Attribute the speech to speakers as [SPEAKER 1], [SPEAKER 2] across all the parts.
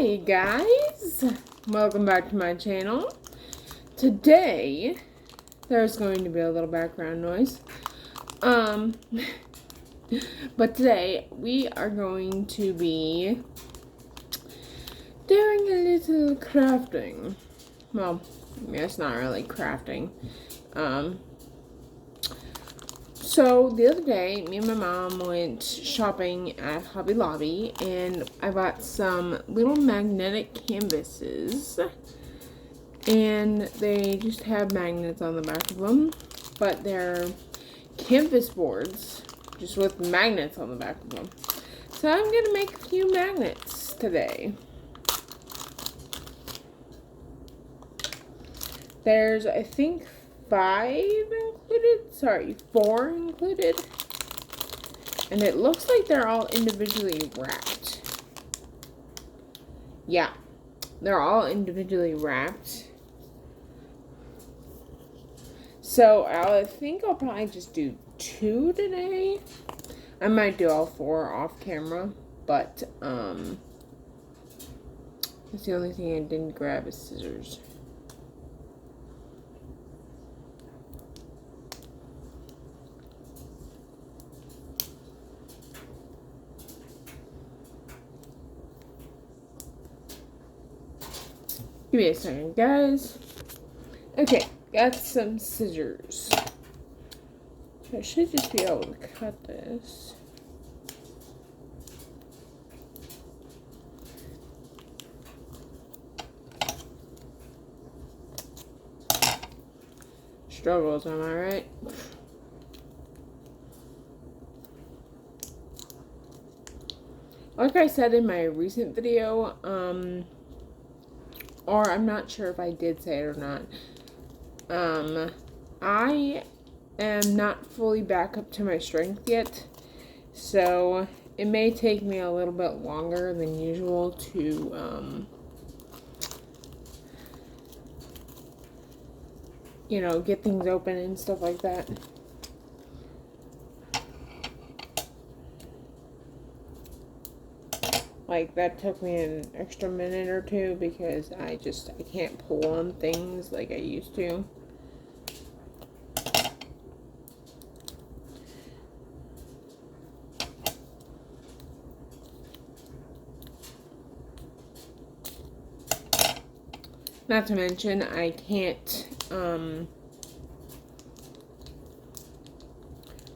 [SPEAKER 1] Hey guys, welcome back to my channel. Today, there's going to be a little background noise. But today we are going to be doing a little crafting. Well, it's not really crafting. So the other day, me and my mom went shopping at Hobby Lobby, and I bought some little magnetic canvases, and they just have magnets on the back of them, but they're canvas boards, just with magnets on the back of them. So I'm going to make a few magnets today. There's, I think, 4 included, and it looks like they're all individually wrapped. Yeah, they're all individually wrapped. So I think I'll probably just do 2 today. I might do all 4 off camera, but that's the only thing I didn't grab is scissors. Give me a second, guys. Okay, got some scissors. So I should just be able to cut this. Struggles, am I right? Like I said in my recent video, or I'm not sure if I did say it or not. I am not fully back up to my strength yet, so it may take me a little bit longer than usual to, you know, get things open and stuff like that. Like, that took me an extra minute or 2 because I can't pull on things like I used to. Not to mention, I can't, I'm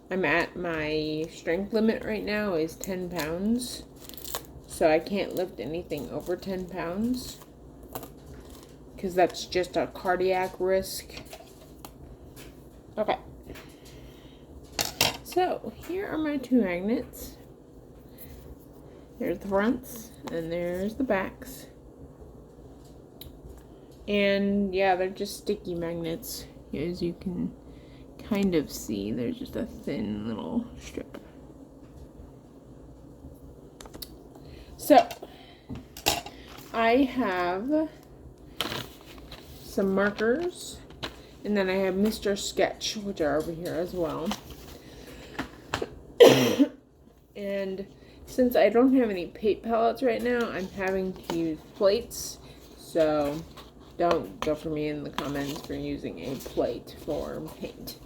[SPEAKER 1] at my strength limit right now is 10 pounds. So I can't lift anything over 10 pounds because that's just a cardiac risk. Okay. So here are my 2 magnets. There's the fronts and there's the backs. And yeah, they're just sticky magnets. As you can kind of see, there's just a thin little strip. So, I have some markers, and then I have Mr. Sketch, which are over here as well. And since I don't have any paint palettes right now, I'm having to use plates, so don't go for me in the comments for using a plate for paint.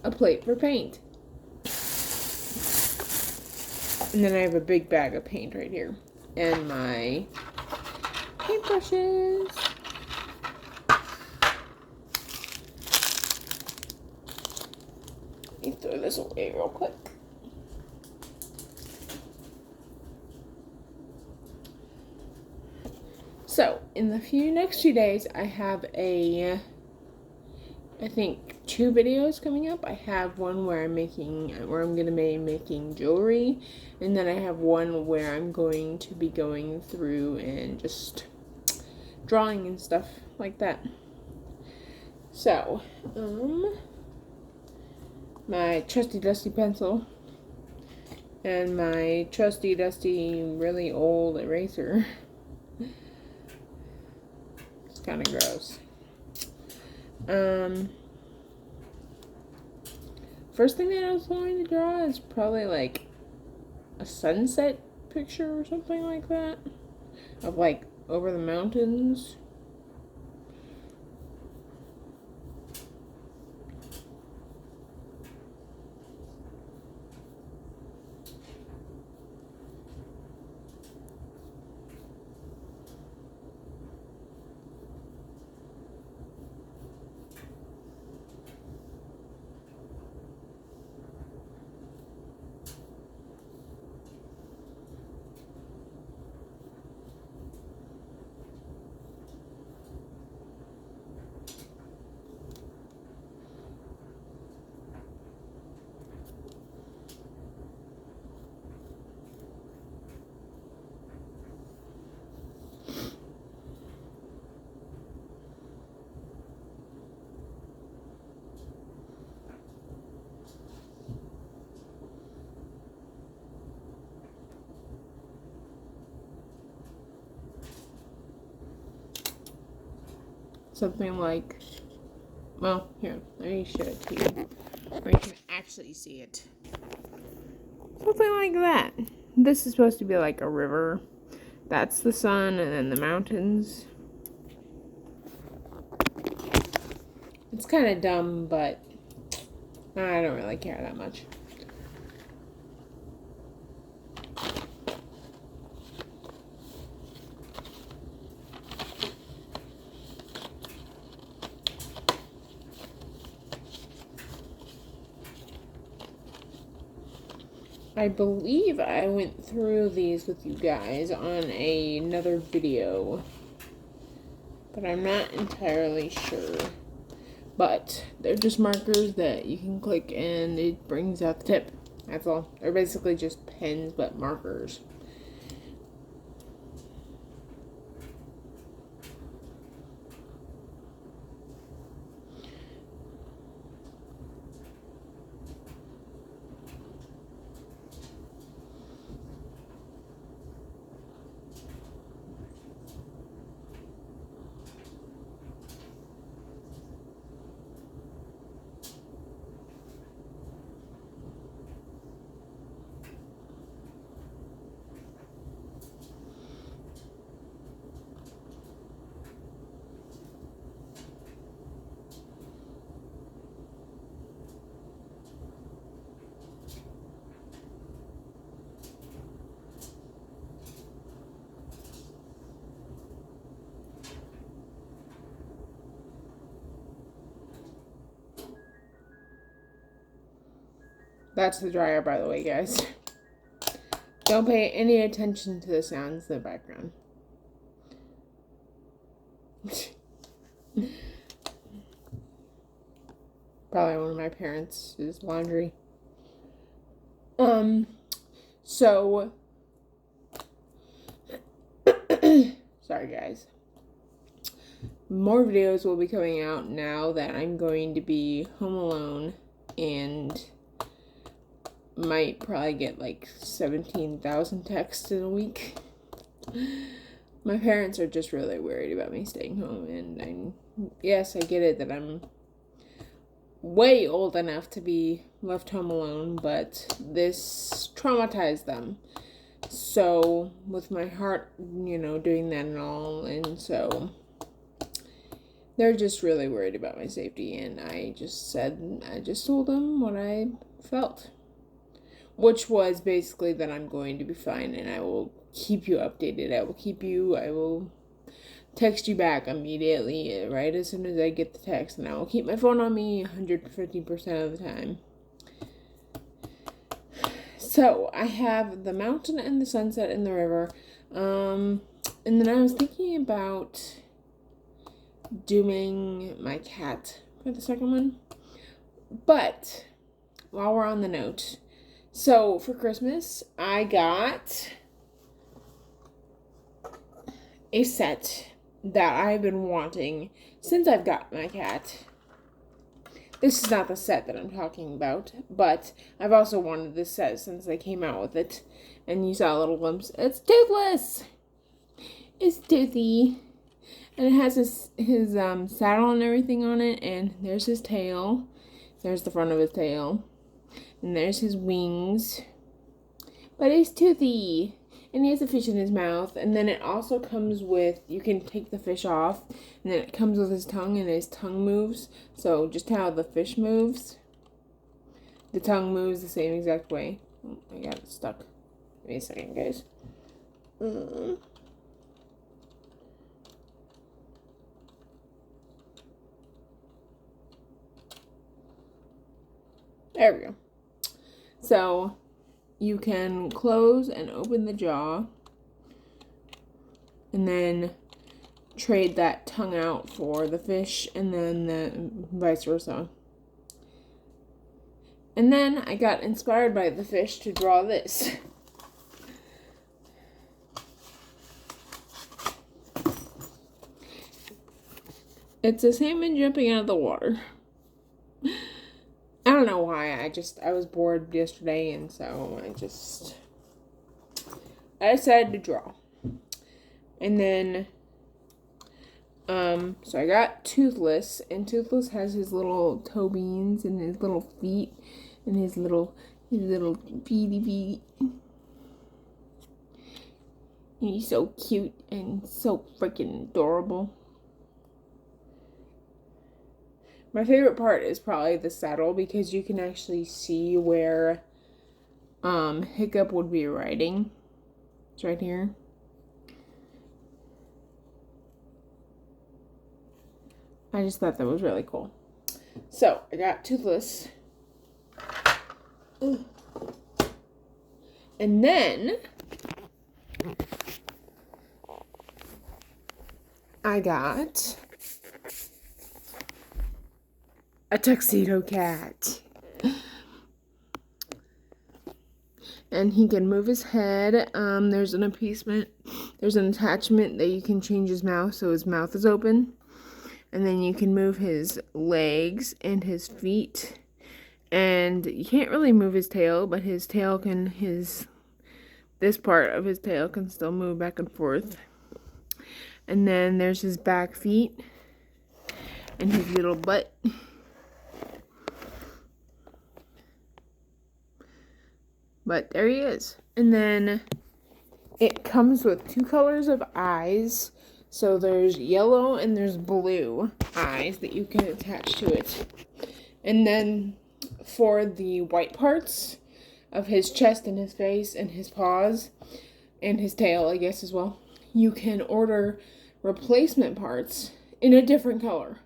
[SPEAKER 1] A plate for paint. And then I have a big bag of paint right here. And my paintbrushes. Let me throw this away real quick. So, in the next few days, I have I think 2 videos coming up. I have one where I'm going to be making jewelry, and then I have one where I'm going to be going through and just drawing and stuff like that. So, my trusty dusty pencil and my trusty dusty really old eraser. It's kind of gross. First thing that I was going to draw is probably like a sunset picture or something like that. of like over the mountains. Something like, well, here, let me show it to you, where you can actually see it. Something like that. This is supposed to be like a river. That's the sun, and then the mountains. It's kind of dumb, but I don't really care that much. I believe I went through these with you guys on another video, but I'm not entirely sure. But they're just markers that you can click and it brings out the tip. That's all. They're basically just pens, but markers. That's the dryer, by the way, guys. Don't pay any attention to the sounds in the background. Probably one of my parents' laundry. So sorry guys. More videos will be coming out now that I'm going to be home alone, and might probably get like 17,000 texts in a week. My parents are just really worried about me staying home, and yes, I get it that I'm way old enough to be left home alone, but this traumatized them. So, with my heart, doing that and all, and so they're just really worried about my safety, and I just told them what I felt, which was basically that I'm going to be fine, and I will keep you updated. I will text you back immediately, right as soon as I get the text, and I will keep my phone on me 150% of the time. So, I have the mountain and the sunset and the river, and then I was thinking about doing my cat for the second one, but while we're on the note, so for Christmas, I got a set that I've been wanting since I've got my cat. This is not the set that I'm talking about, but I've also wanted this set since they came out with it. And you saw a little glimpse. It's toothless! It's toothy. And it has his saddle and everything on it, and there's his tail. There's the front of his tail. And there's his wings. But it's toothy. and he has a fish in his mouth. And then it also comes with, you can take the fish off, and then it comes with his tongue, and his tongue moves. So just how the fish moves, the tongue moves the same exact way. Oh, I got it stuck. Give me a second, guys. There we go. So you can close and open the jaw, and then trade that tongue out for the fish, and then the vice versa. And then I got inspired by the fish to draw this. It's a salmon jumping out of the water. I don't know why, I was bored yesterday, and so I decided to draw. And then, so I got Toothless, and Toothless has his little toe beans, and his little feet, and his little feety feet. And he's so cute, and so freaking adorable. My favorite part is probably the saddle, because you can actually see where Hiccup would be riding. It's right here. I just thought that was really cool. So, I got Toothless. And then I got a tuxedo cat. And he can move his head. There's an attachment that you can change his mouth so his mouth is open. And then you can move his legs and his feet. And you can't really move his tail, but his tail can, this part of his tail can still move back and forth. And then there's his back feet and his little butt. But there he is. And then it comes with 2 colors of eyes. So there's yellow and there's blue eyes that you can attach to it. And then for the white parts of his chest and his face and his paws and his tail, I guess, as well, you can order replacement parts in a different color.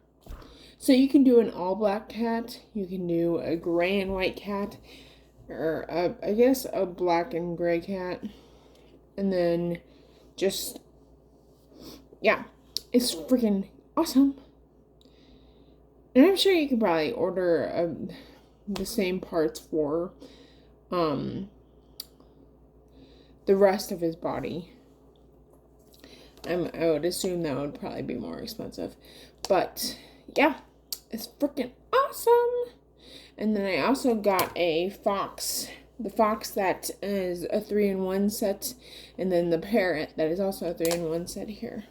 [SPEAKER 1] So you can do an all black cat, you can do a gray and white cat, or I guess a black and gray cat, and then just, yeah, it's freaking awesome. And I'm sure you could probably order the same parts for the rest of his body. I would assume that would probably be more expensive, but yeah, it's freaking awesome. And then I also got a fox. The fox that is a 3-in-1 set. And then the parrot that is also a 3-in-1 set here.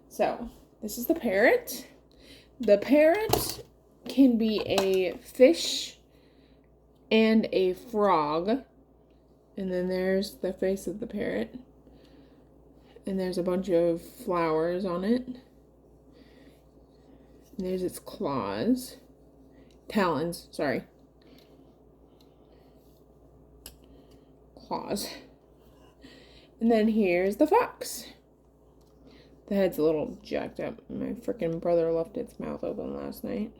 [SPEAKER 1] So, this is the parrot. The parrot can be a fish and a frog. And then there's the face of the parrot. And there's a bunch of flowers on it. And there's its claws. Talons, sorry. Claws. And then here's the fox. The head's a little jacked up. My freaking brother left its mouth open last night.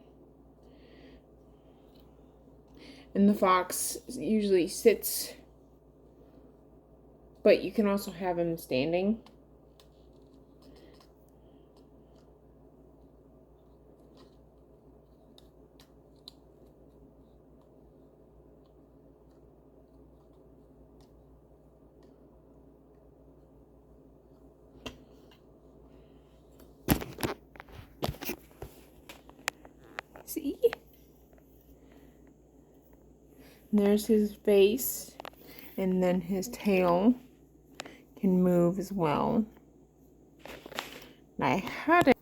[SPEAKER 1] And the fox usually sits, but you can also have him standing. See? And there's his face, and then his tail can move as well. And I had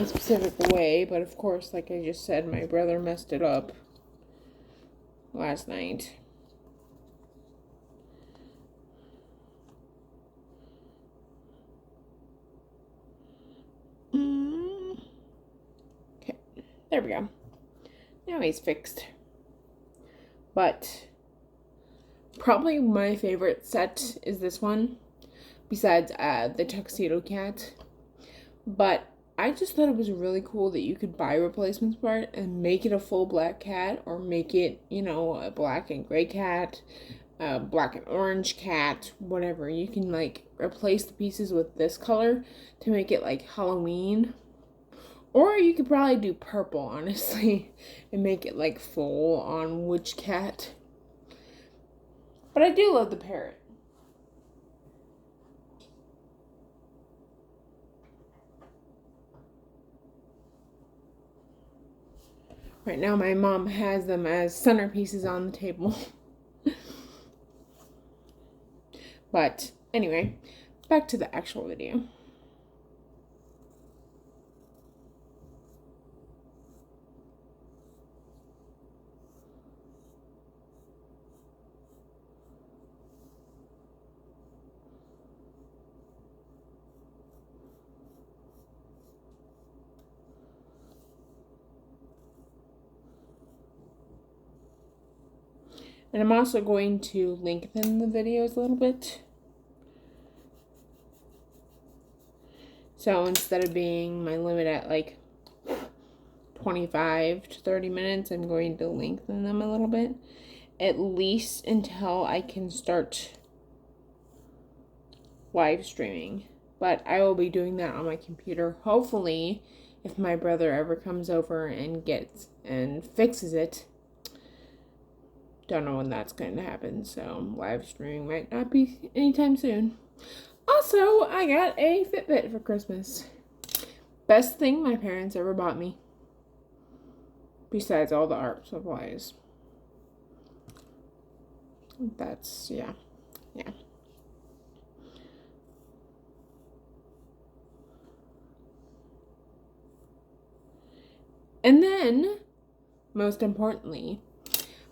[SPEAKER 1] a specific way, but of course, like I just said, my brother messed it up last night. Okay, there we go. Now he's fixed. But probably my favorite set is this one, besides the Tuxedo Cat. But I just thought it was really cool that you could buy replacements for it and make it a full black cat, or make it, you know, a black and gray cat, a black and orange cat, whatever. You can, like, replace the pieces with this color to make it, like, Halloween. Or you could probably do purple, honestly, and make it, like, full on witch cat. But I do love the parrot. Right now, my mom has them as centerpieces on the table. But anyway, back to the actual video. And I'm also going to lengthen the videos a little bit. So instead of being my limit at like 25 to 30 minutes, I'm going to lengthen them a little bit. At least until I can start live streaming. But I will be doing that on my computer. Hopefully, if my brother ever comes over and fixes it. Don't know when that's going to happen, so live streaming might not be anytime soon. Also, I got a Fitbit for Christmas. Best thing my parents ever bought me. Besides all the art supplies. That's, yeah. And then, most importantly,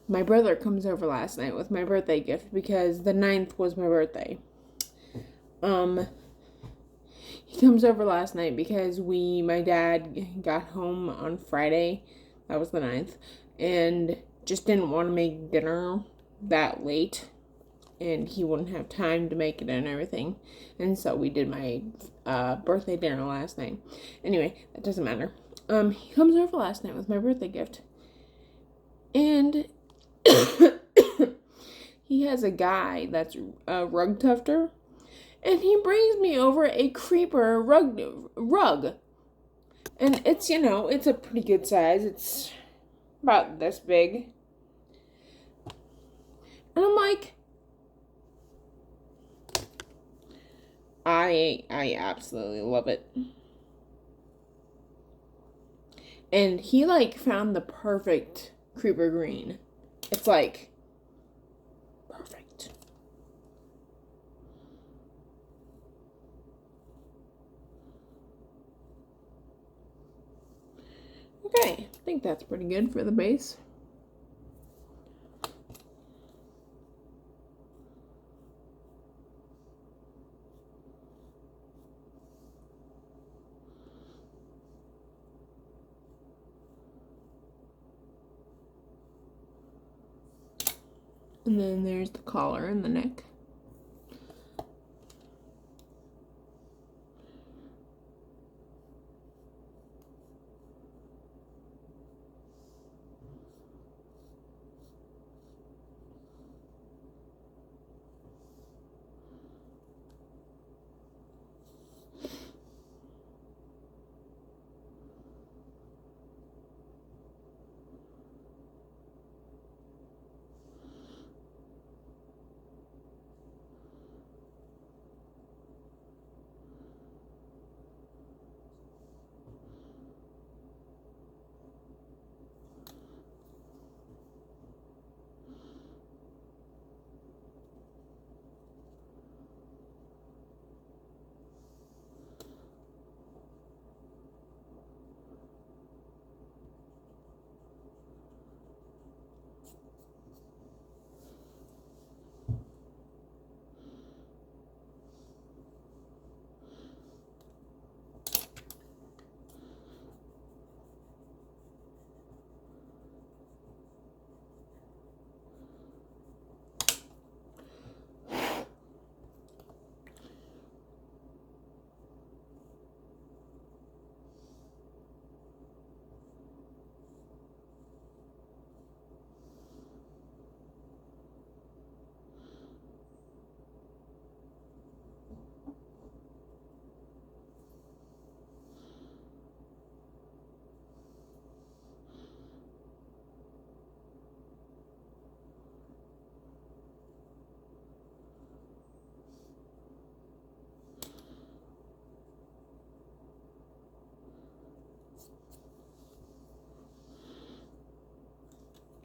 [SPEAKER 1] my brother comes over last night with my birthday gift because the 9th was my birthday. He comes over last night because my dad got home on Friday, that was the 9th, and just didn't want to make dinner that late, and he wouldn't have time to make it and everything, and so we did my birthday dinner last night. Anyway, that doesn't matter. He comes over last night with my birthday gift, and he has a guy that's a rug tufter, and he brings me over a creeper rug. And it's, you know, it's a pretty good size. It's about this big. And I'm like, I absolutely love it. And he, like, found the perfect creeper green. It's, like, perfect. Okay, I think that's pretty good for the base. And then there's the collar and the neck.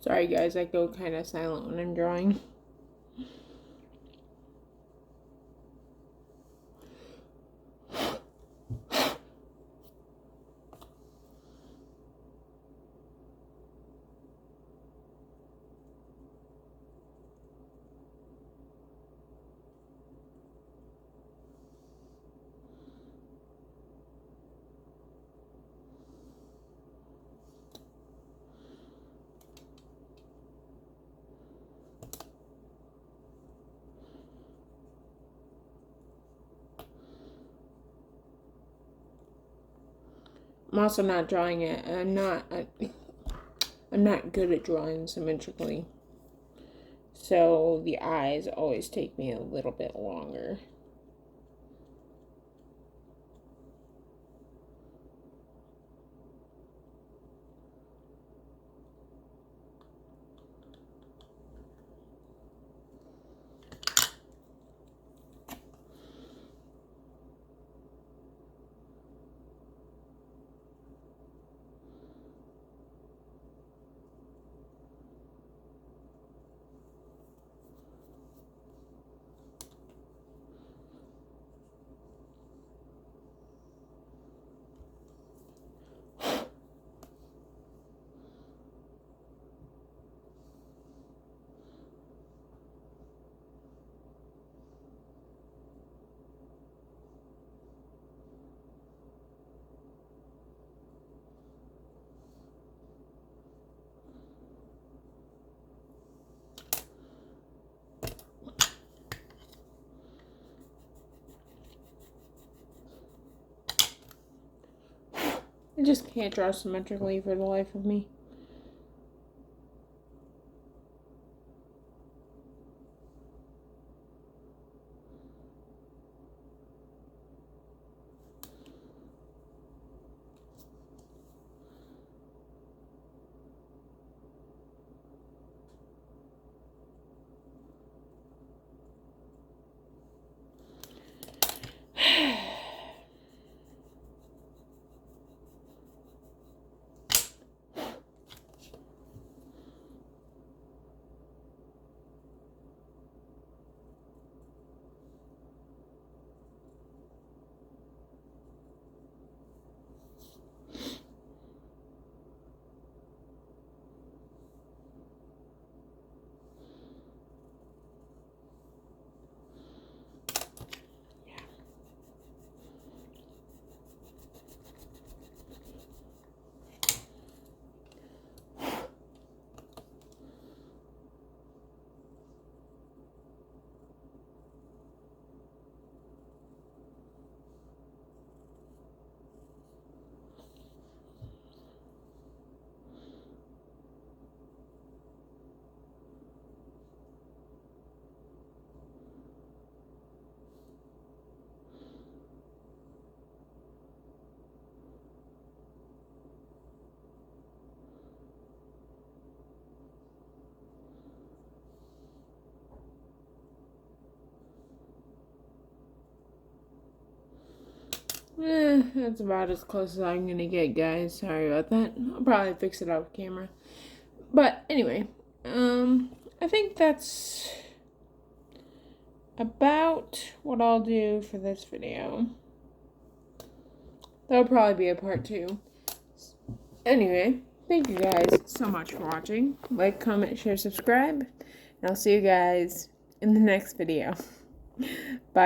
[SPEAKER 1] Sorry guys, I go kind of silent when I'm drawing. I'm also not drawing it. I'm not good at drawing symmetrically. So the eyes always take me a little bit longer. I just can't draw symmetrically for the life of me. That's about as close as I'm gonna get, guys. Sorry about that. I'll probably fix it off camera. But anyway, I think that's about what I'll do for this video. That'll probably be a part 2. Anyway, thank you guys so much for watching. Like, comment, share, subscribe. And I'll see you guys in the next video. Bye.